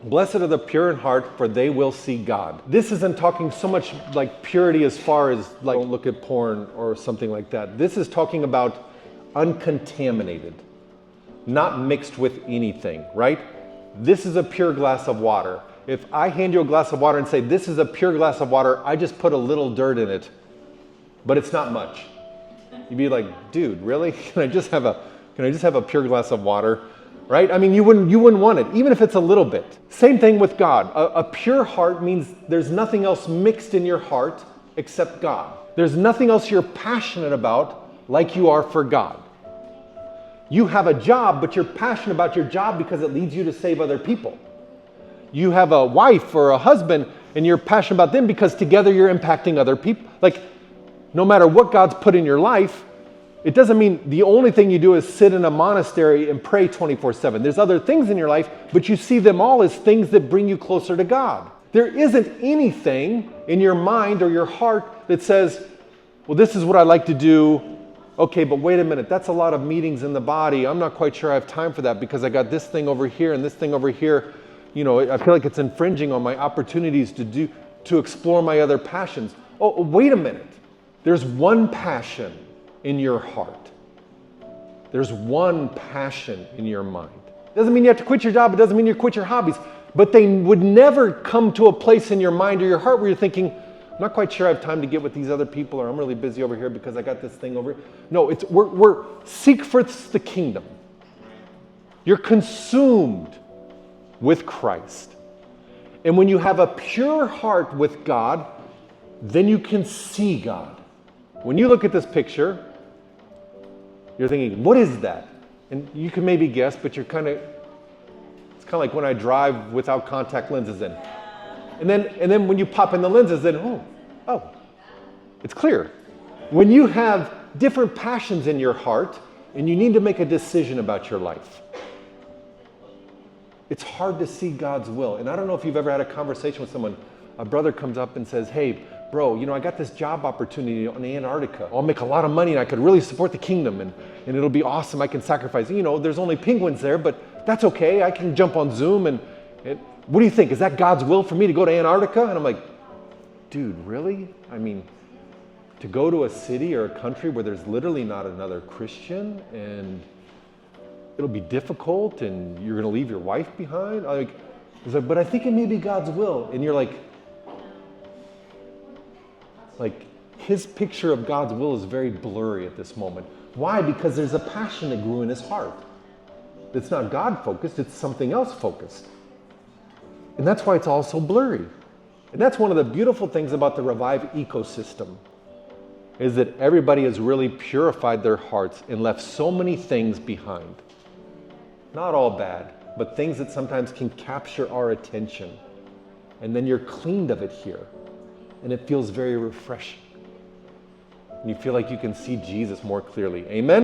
Blessed are the pure in heart, for they will see God. This isn't talking so much like purity as far as like don't look at porn or something like that. This is talking about uncontaminated, not mixed with anything, right? This is a pure glass of water. If I hand you a glass of water and say, this is a pure glass of water, I just put a little dirt in it, but it's not much. You'd be like, dude, really? Can I just have a pure glass of water? Right? I mean, you wouldn't want it, even if it's a little bit. Same thing with God. A pure heart means there's nothing else mixed in your heart except God. There's nothing else you're passionate about like you are for God. You have a job, but you're passionate about your job because it leads you to save other people. You have a wife or a husband, and you're passionate about them because together you're impacting other people. Like, no matter what God's put in your life, it doesn't mean the only thing you do is sit in a monastery and pray 24/7. There's other things in your life, but you see them all as things that bring you closer to God. There isn't anything in your mind or your heart that says, well, this is what I like to do. Okay, but wait a minute, that's a lot of meetings in the body. I'm not quite sure I have time for that because I got this thing over here and this thing over here. You know, I feel like it's infringing on my opportunities to explore my other passions. Oh, wait a minute. There's one passion in your heart. There's one passion in your mind. Doesn't mean you have to quit your job. It doesn't mean you quit your hobbies. But they would never come to a place in your mind or your heart where you're thinking, I'm not quite sure I have time to get with these other people, or I'm really busy over here because I got this thing over here. No, we're seek first the kingdom. You're consumed with Christ. And when you have a pure heart with God, then you can see God. When you look at this picture, you're thinking, what is that? And you can maybe guess, but it's kind of like when I drive without contact lenses in. And then when you pop in the lenses, then, oh, it's clear. When you have different passions in your heart and you need to make a decision about your life, it's hard to see God's will. And I don't know if you've ever had a conversation with someone, a brother comes up and says, hey, bro, I got this job opportunity in Antarctica. I'll make a lot of money and I could really support the kingdom and it'll be awesome. I can sacrifice. There's only penguins there, but that's okay. I can jump on Zoom and what do you think? Is that God's will for me to go to Antarctica? And I'm like, dude, really? I mean, to go to a city or a country where there's literally not another Christian and it'll be difficult and you're going to leave your wife behind? He's like, but I think it may be God's will. And you're like, his picture of God's will is very blurry at this moment. Why? Because there's a passion that grew in his heart. It's not God focused, it's something else focused. And that's why it's all so blurry. And that's one of the beautiful things about the Revive ecosystem, is that everybody has really purified their hearts and left so many things behind. Not all bad, but things that sometimes can capture our attention. And then you're cleaned of it here. And it feels very refreshing. And you feel like you can see Jesus more clearly. Amen?